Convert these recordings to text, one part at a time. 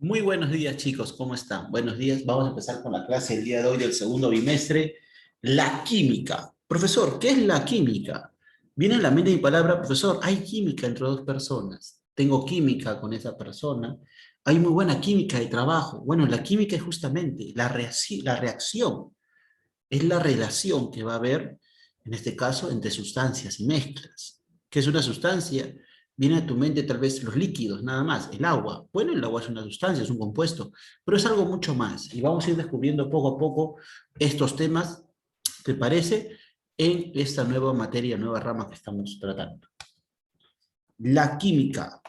Muy buenos días, chicos, ¿cómo están? Buenos días, vamos a empezar con la clase el día de hoy del segundo bimestre, la química. Profesor, ¿qué es la química? Viene en la mente mi palabra, profesor, hay química entre dos personas. Tengo química con esa persona, hay muy buena química de trabajo. Bueno, la química es justamente la reacción, es la relación que va a haber, en este caso, entre sustancias y mezclas. ¿Qué es una sustancia? Viene a tu mente tal vez los líquidos, nada más, el agua. Bueno, el agua es una sustancia, es un compuesto, pero es algo mucho más. Y vamos a ir descubriendo poco a poco estos temas, ¿te parece? En esta nueva materia, nueva rama que estamos tratando. La química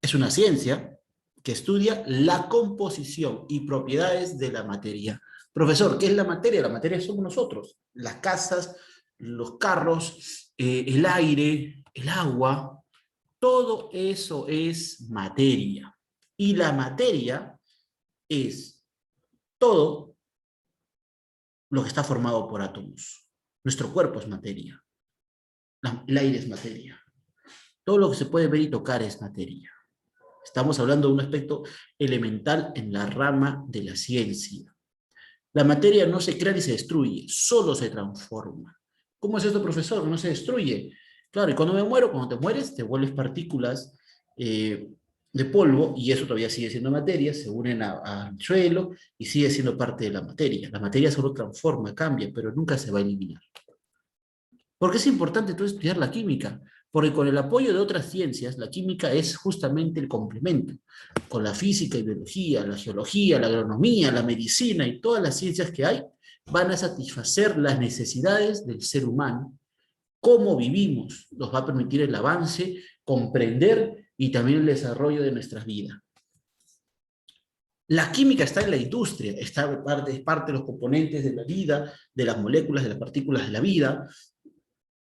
es una ciencia que estudia la composición y propiedades de la materia. Profesor, ¿qué es la materia? La materia somos nosotros, las casas, los carros, el aire, el agua, todo eso es materia. Y la materia es todo lo que está formado por átomos. Nuestro cuerpo es materia, el aire es materia. Todo lo que se puede ver y tocar es materia. Estamos hablando de un aspecto elemental en la rama de la ciencia. La materia no se crea ni se destruye, solo se transforma. ¿Cómo es esto, profesor? No se destruye. Claro, y cuando me muero, cuando te mueres, te vuelves partículas de polvo y eso todavía sigue siendo materia, se unen al suelo y sigue siendo parte de la materia. La materia solo transforma, cambia, pero nunca se va a eliminar. ¿Por qué es importante tú estudiar la química? Porque con el apoyo de otras ciencias, la química es justamente el complemento. Con la física y biología, la geología, la agronomía, la medicina y todas las ciencias que hay, van a satisfacer las necesidades del ser humano. Cómo vivimos nos va a permitir el avance, comprender y también el desarrollo de nuestras vidas. La química está en la industria, es parte de los componentes de la vida, de las moléculas, de las partículas de la vida,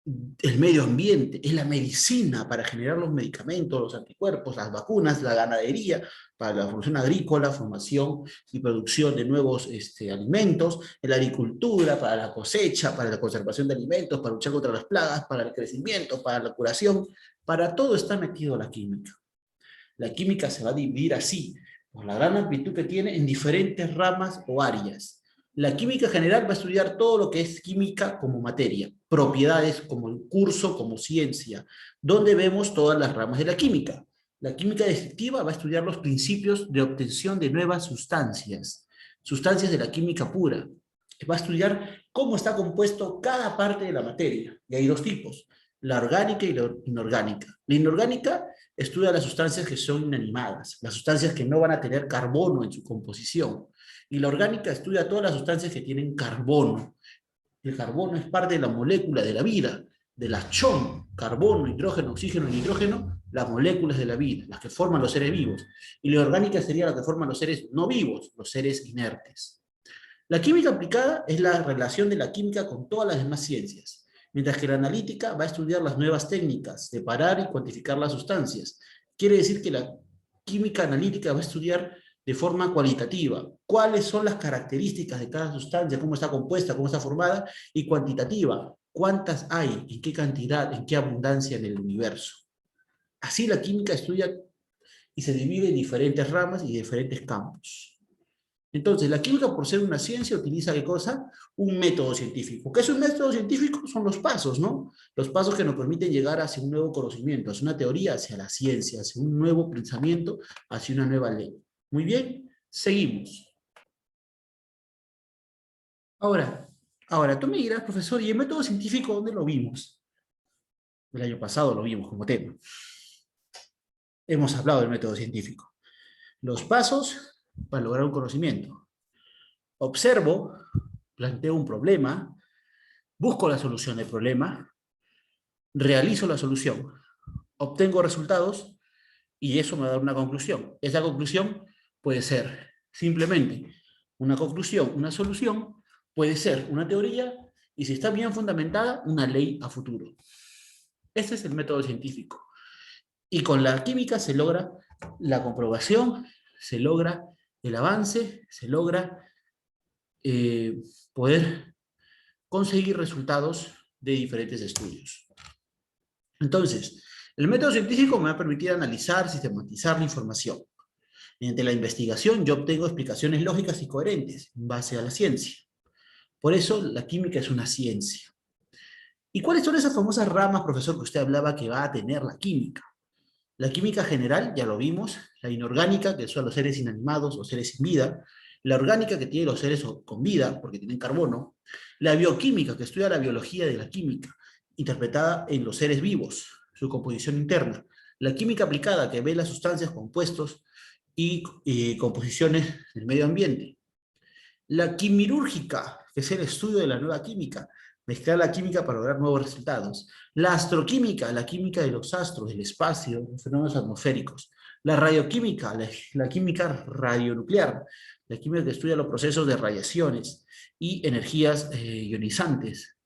el medio ambiente, es la medicina para generar los medicamentos, los anticuerpos, las vacunas, la ganadería, para la producción agrícola, formación y producción de nuevos alimentos, en la agricultura, para la cosecha, para la conservación de alimentos, para luchar contra las plagas, para el crecimiento, para la curación, para todo está metido la química. La química se va a dividir así, por la gran amplitud que tiene en diferentes ramas o áreas. La química general va a estudiar todo lo que es química como materia, propiedades como el curso, como ciencia, donde vemos todas las ramas de la química. La química descriptiva va a estudiar los principios de obtención de nuevas sustancias, sustancias de la química pura. Va a estudiar cómo está compuesto cada parte de la materia. Y hay dos tipos, la orgánica y la inorgánica. La inorgánica estudia las sustancias que son inanimadas, las sustancias que no van a tener carbono en su composición. Y la orgánica estudia todas las sustancias que tienen carbono. El carbono es parte de la molécula de la vida, de la CHON, carbono, hidrógeno, oxígeno y nitrógeno, las moléculas de la vida, las que forman los seres vivos. Y la orgánica sería la que forman los seres no vivos, los seres inertes. La química aplicada es la relación de la química con todas las demás ciencias, mientras que la analítica va a estudiar las nuevas técnicas, separar y cuantificar las sustancias. Quiere decir que la química analítica va a estudiar de forma cualitativa cuáles son las características de cada sustancia, cómo está compuesta, cómo está formada, y cuantitativa, cuántas hay, en qué cantidad, en qué abundancia en el universo. Así la química estudia y se divide en diferentes ramas y diferentes campos. Entonces, la química, por ser una ciencia, utiliza ¿qué cosa? Un método científico. ¿Qué es un método científico? Son los pasos, ¿no? Los pasos que nos permiten llegar hacia un nuevo conocimiento, hacia una teoría, hacia la ciencia, hacia un nuevo pensamiento, hacia una nueva ley. Muy bien, seguimos. Ahora, ahora, tú me dirás, profesor, ¿y el método científico dónde lo vimos? El año pasado lo vimos como tema. Hemos hablado del método científico. Los pasos para lograr un conocimiento. Observo, planteo un problema, busco la solución del problema, realizo la solución, obtengo resultados y eso me va a dar una conclusión. Esa conclusión puede ser simplemente una conclusión, una solución, puede ser una teoría y si está bien fundamentada, una ley a futuro. Ese es el método científico. Y con la química se logra la comprobación, se logra el avance, se logra eh, poder conseguir resultados de diferentes estudios. Entonces, el método científico me va a permitir analizar, sistematizar la información. Mediante la investigación yo obtengo explicaciones lógicas y coherentes en base a la ciencia. Por eso la química es una ciencia. ¿Y cuáles son esas famosas ramas, profesor, que usted hablaba que va a tener la química? La química general, ya lo vimos, la inorgánica, que son los seres inanimados o seres sin vida, la orgánica, que tiene los seres con vida, porque tienen carbono, la bioquímica, que estudia la biología de la química, interpretada en los seres vivos, su composición interna, la química aplicada, que ve las sustancias, compuestos y composiciones del medio ambiente, la quimirúrgica, que es el estudio de la nueva química, mezclar la química para lograr nuevos resultados. La astroquímica, la química de los astros, del espacio, los fenómenos atmosféricos. La radioquímica, la química radionuclear, la química que estudia los procesos de radiaciones y energías ionizantes.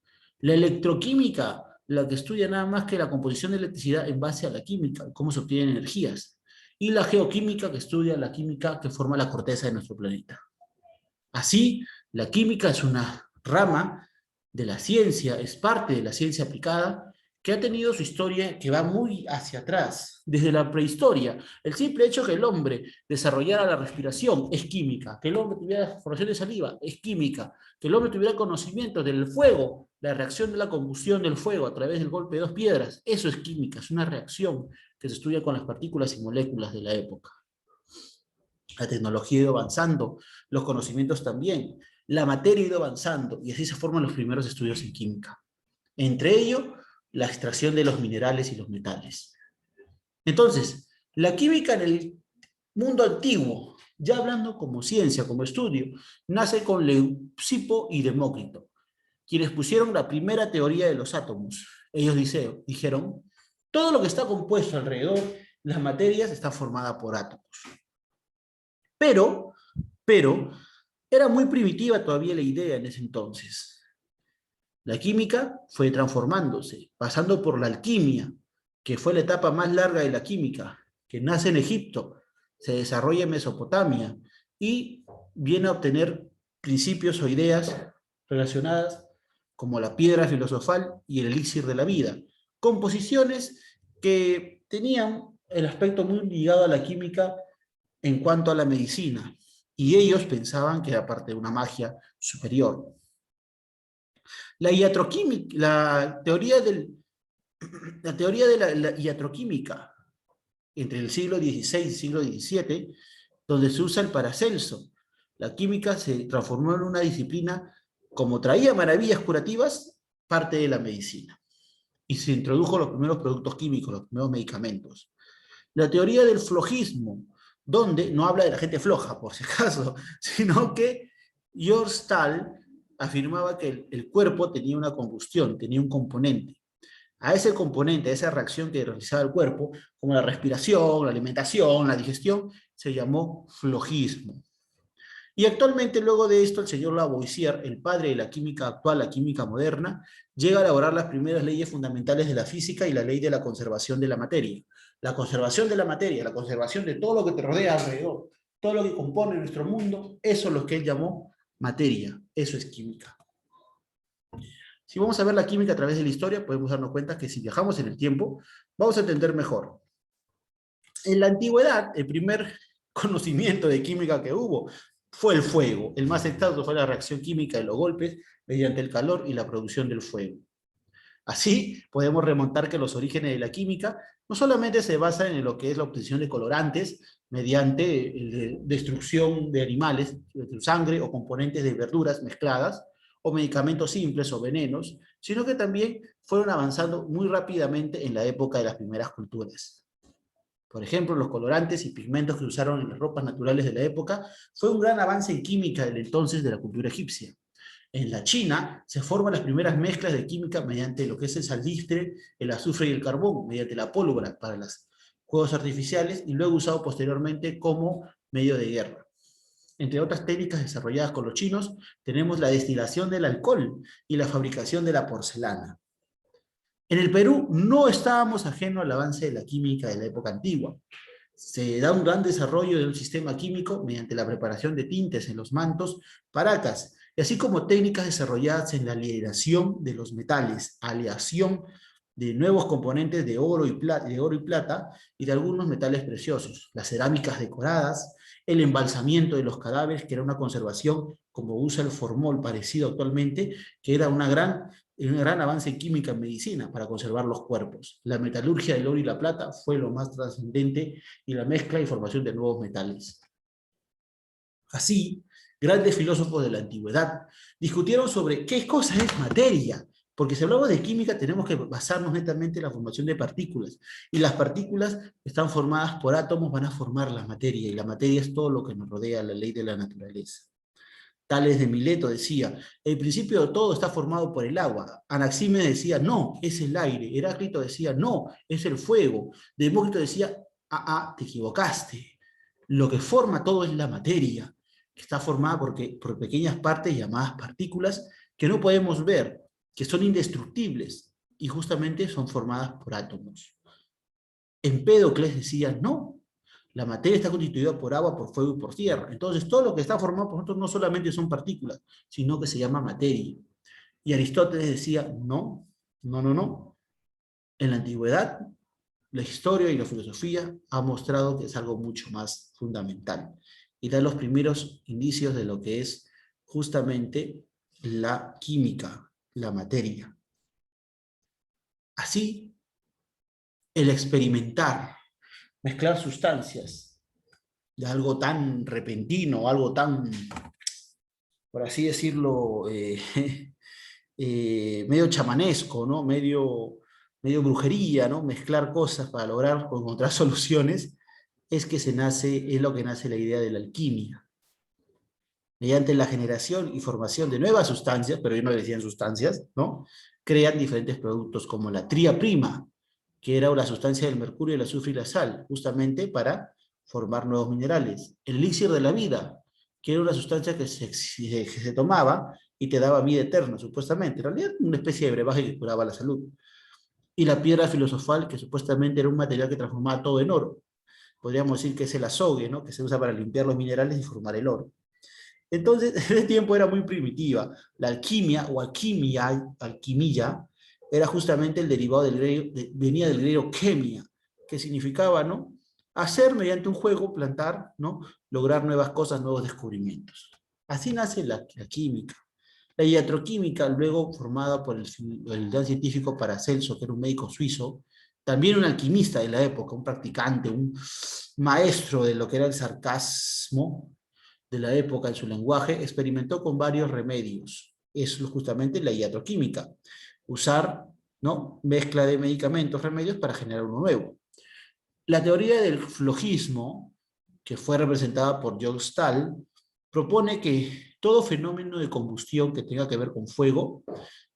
La electroquímica, la que estudia nada más que la composición de electricidad en base a la química, cómo se obtienen energías. Y la geoquímica, que estudia la química que forma la corteza de nuestro planeta. Así, la química es una rama de la ciencia, es parte de la ciencia aplicada, que ha tenido su historia que va muy hacia atrás, desde la prehistoria. El simple hecho que el hombre desarrollara la respiración es química, que el hombre tuviera formación de saliva es química, que el hombre tuviera conocimiento del fuego, la reacción de la combustión del fuego a través del golpe de dos piedras, eso es química, es una reacción que se estudia con las partículas y moléculas de la época. La tecnología ha ido avanzando, los conocimientos también, la materia ha ido avanzando y así se forman los primeros estudios en química. Entre ellos, la extracción de los minerales y los metales. Entonces, la química en el mundo antiguo, ya hablando como ciencia, como estudio, nace con Leucipo y Demócrito, quienes pusieron la primera teoría de los átomos. Ellos dijeron, todo lo que está compuesto alrededor, las materias, está formada por átomos. Pero, era muy primitiva todavía la idea en ese entonces. La química fue transformándose, pasando por la alquimia, que fue la etapa más larga de la química, que nace en Egipto, se desarrolla en Mesopotamia y viene a obtener principios o ideas relacionadas como la piedra filosofal y el elixir de la vida. Composiciones que tenían el aspecto muy ligado a la química en cuanto a la medicina, y ellos pensaban que era parte de una magia superior. La iatroquímica, la teoría de la iatroquímica entre el siglo XVI y el siglo XVII, donde se usa el Paracelso. La química se transformó en una disciplina, como traía maravillas curativas, parte de la medicina. Y se introdujo los primeros productos químicos, los primeros medicamentos. La teoría del flojismo, donde no habla de la gente floja, por si acaso, sino que George Stahl afirmaba que el cuerpo tenía una combustión, tenía un componente. A ese componente, a esa reacción que realizaba el cuerpo, como la respiración, la alimentación, la digestión, se llamó flojismo. Y actualmente, luego de esto, el señor Lavoisier, el padre de la química actual, la química moderna, llega a elaborar las primeras leyes fundamentales de la física y la ley de la conservación de la materia. La conservación de la materia, la conservación de todo lo que te rodea alrededor, todo lo que compone nuestro mundo, eso es lo que él llamó materia, eso es química. Si vamos a ver la química a través de la historia, podemos darnos cuenta que si viajamos en el tiempo, vamos a entender mejor. En la antigüedad, el primer conocimiento de química que hubo fue el fuego. El más exacto fue la reacción química de los golpes mediante el calor y la producción del fuego. Así, podemos remontar que los orígenes de la química no solamente se basan en lo que es la obtención de colorantes mediante destrucción de animales, de sangre o componentes de verduras mezcladas, o medicamentos simples o venenos, sino que también fueron avanzando muy rápidamente en la época de las primeras culturas. Por ejemplo, los colorantes y pigmentos que usaron en las ropas naturales de la época fue un gran avance en química del entonces de la cultura egipcia. En la China se forman las primeras mezclas de química mediante lo que es el salistre, el azufre y el carbón, mediante la pólvora para los fuegos artificiales y luego usado posteriormente como medio de guerra. Entre otras técnicas desarrolladas con los chinos, tenemos la destilación del alcohol y la fabricación de la porcelana. En el Perú no estábamos ajenos al avance de la química de la época antigua. Se da un gran desarrollo de un sistema químico mediante la preparación de tintes en los mantos, paracas, y así como técnicas desarrolladas en la aleación de los metales, aleación de nuevos componentes de oro y plata y de algunos metales preciosos, las cerámicas decoradas, el embalsamiento de los cadáveres, que era una conservación como usa el formol parecido actualmente, que era un gran avance en química en medicina para conservar los cuerpos. La metalurgia del oro y la plata fue lo más trascendente y la mezcla y formación de nuevos metales. Así, grandes filósofos de la antigüedad discutieron sobre qué cosa es materia, porque si hablamos de química tenemos que basarnos netamente en la formación de partículas, y las partículas están formadas por átomos, van a formar la materia, y la materia es todo lo que nos rodea, la ley de la naturaleza. Tales de Mileto decía, el principio de todo está formado por el agua. Anaxímenes decía, no, es el aire. Heráclito decía, no, es el fuego. Demócrito decía, te equivocaste. Lo que forma todo es la materia, que está formada por pequeñas partes llamadas partículas que no podemos ver, que son indestructibles y justamente son formadas por átomos. Empédocles decía, no, la materia está constituida por agua, por fuego y por tierra. Entonces, todo lo que está formado por nosotros no solamente son partículas, sino que se llama materia. Y Aristóteles decía, no, no, no, no. En la antigüedad, la historia y la filosofía han mostrado que es algo mucho más fundamental. Y da los primeros indicios de lo que es justamente la química, la materia. Así, el experimentar, mezclar sustancias, de algo tan repentino, algo tan, por así decirlo, medio chamanesco, ¿no? Medio brujería, ¿no? Mezclar cosas para lograr o encontrar soluciones, es lo que nace la idea de la alquimia. Mediante la generación y formación de nuevas sustancias, pero yo no decían sustancias, ¿no? Crean diferentes productos como la tría prima, que era la sustancia del mercurio, el azufre y la sal, justamente para formar nuevos minerales. El elixir de la vida, que era una sustancia que se tomaba y te daba vida eterna, supuestamente. En realidad, una especie de brebaje que curaba la salud. Y la piedra filosofal, que supuestamente era un material que transformaba todo en oro. Podríamos decir que es el azogue, ¿no? Que se usa para limpiar los minerales y formar el oro. Entonces, en ese tiempo era muy primitiva. La alquimia o alquimia, era justamente el derivado del griego, venía del griego chemia, que significaba, ¿no? Hacer mediante un juego, plantar, ¿no? Lograr nuevas cosas, nuevos descubrimientos. Así nace la química. La iatroquímica, luego formada por el gran científico Paracelso, que era un médico suizo, también un alquimista de la época, un practicante, un maestro de lo que era el sarcasmo, de la época en su lenguaje, experimentó con varios remedios. Es justamente la iatroquímica. Usar, ¿no? Mezcla de medicamentos, remedios para generar uno nuevo. La teoría del flogismo, que fue representada por John Stahl, propone que todo fenómeno de combustión que tenga que ver con fuego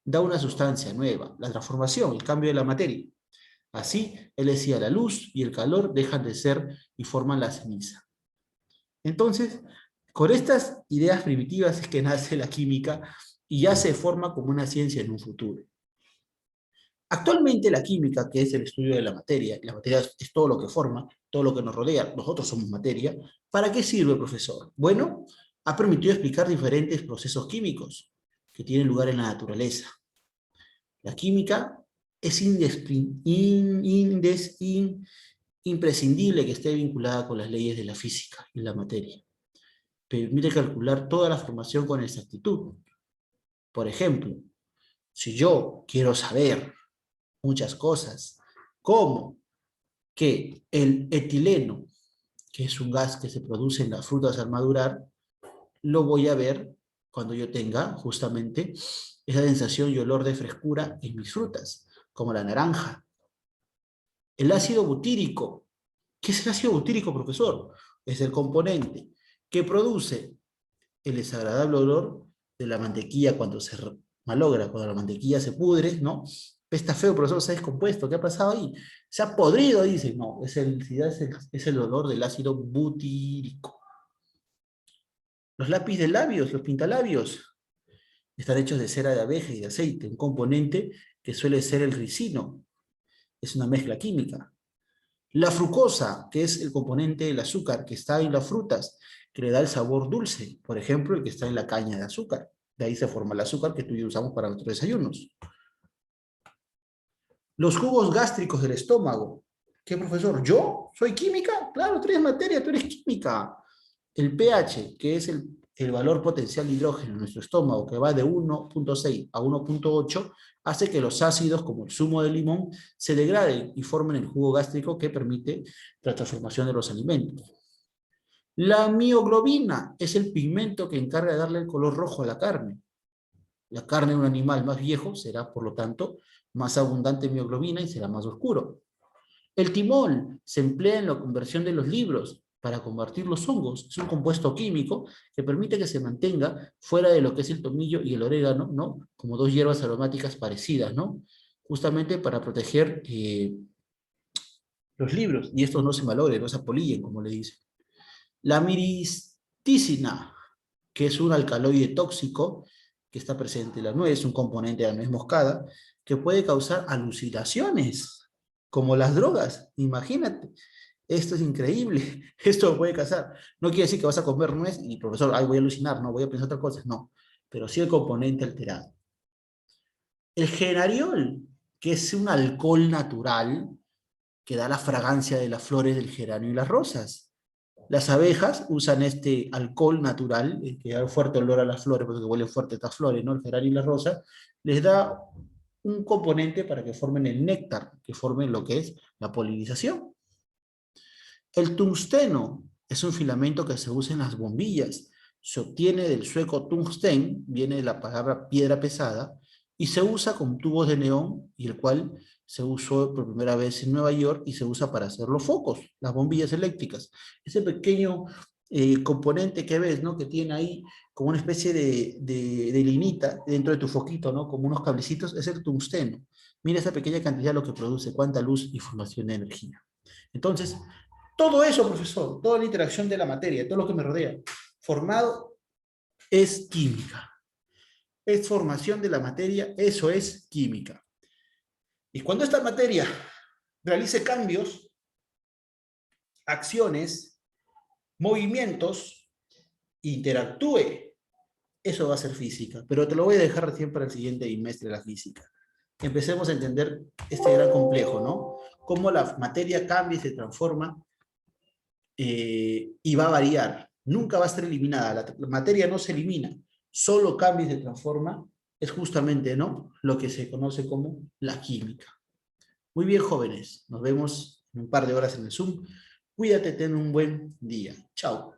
da una sustancia nueva, la transformación, el cambio de la materia. Así, él decía, la luz y el calor dejan de ser y forman la ceniza. Entonces, con estas ideas primitivas es que nace la química y ya se forma como una ciencia en un futuro. Actualmente la química, que es el estudio de y la materia es todo lo que forma, todo lo que nos rodea, nosotros somos materia, ¿para qué sirve, profesor? Bueno, ha permitido explicar diferentes procesos químicos que tienen lugar en la naturaleza. La química es imprescindible que esté vinculada con las leyes de la física y la materia. Permite calcular toda la formación con exactitud. Por ejemplo, si yo quiero saber muchas cosas, como que el etileno, que es un gas que se produce en las frutas al madurar, lo voy a ver cuando yo tenga justamente esa sensación y olor de frescura en mis frutas, como la naranja. El ácido butírico. ¿Qué es el ácido butírico, profesor? Es el componente que produce el desagradable olor de la mantequilla cuando se malogra, cuando la mantequilla se pudre, ¿no? Está feo, profesor, se ha descompuesto, ¿qué ha pasado ahí? Se ha podrido, dice. No, es el olor del ácido butírico. Los lápices de labios, los pintalabios, están hechos de cera de abeja y de aceite, un componente que suele ser el ricino. Es una mezcla química. La frucosa, que es el componente del azúcar que está en las frutas, que le da el sabor dulce. Por ejemplo, el que está en la caña de azúcar. De ahí se forma el azúcar que tú y yo usamos para nuestros desayunos. Los jugos gástricos del estómago. ¿Qué, profesor? ¿Yo? ¿Soy química? Claro, tú eres materia, tú eres química. El pH, que es el valor potencial de hidrógeno en nuestro estómago, que va de 1.6 a 1.8, hace que los ácidos, como el zumo de limón, se degraden y formen el jugo gástrico que permite la transformación de los alimentos. La mioglobina es el pigmento que encarga de darle el color rojo a la carne. La carne de un animal más viejo será, por lo tanto, más abundante en mioglobina y será más oscuro. El timol se emplea en la conversión de los libros para combatir los hongos. Es un compuesto químico que permite que se mantenga fuera de lo que es el tomillo y el orégano, ¿no? Como dos hierbas aromáticas parecidas, ¿no? Justamente para proteger los libros y estos no se malogren, no se apolillen, como le dicen. La miristicina, que es un alcaloide tóxico que está presente en la nuez, un componente de la nuez moscada, que puede causar alucinaciones, como las drogas, imagínate. Esto es increíble, esto puede causar. No quiere decir que vas a comer nuez y, profesor, ay, voy a alucinar, no, voy a pensar otra cosa, no. Pero sí el componente alterado. El geraniol, que es un alcohol natural que da la fragancia de las flores del geranio y las rosas. Las abejas usan este alcohol natural, que da un fuerte olor a las flores, porque huelen fuerte estas flores, ¿no? El geranio y la rosa, les da un componente para que formen el néctar, que formen lo que es la polinización. El tungsteno es un filamento que se usa en las bombillas. Se obtiene del sueco tungsten, viene de la palabra piedra pesada, y se usa con tubos de neón, y el cual se usó por primera vez en Nueva York y se usa para hacer los focos, las bombillas eléctricas. Ese pequeño componente que ves, ¿no? Que tiene ahí como una especie de linita dentro de tu foquito, ¿no? Como unos cablecitos, es el tungsteno. Mira esa pequeña cantidad lo que produce, cuánta luz y formación de energía. Entonces, todo eso, profesor, toda la interacción de la materia, todo lo que me rodea, formado es química. Es formación de la materia, eso es química. Y cuando esta materia realice cambios, acciones, movimientos, interactúe, eso va a ser física. Pero te lo voy a dejar recién para el siguiente bimestre de la física. Empecemos a entender este gran complejo, ¿no? Cómo la materia cambia y se transforma y va a variar. Nunca va a estar eliminada. La materia no se elimina, solo cambia y se transforma. Es justamente, ¿no?, lo que se conoce como la química. Muy bien, jóvenes. Nos vemos en un par de horas en el Zoom. Cuídate, ten un buen día. Chao.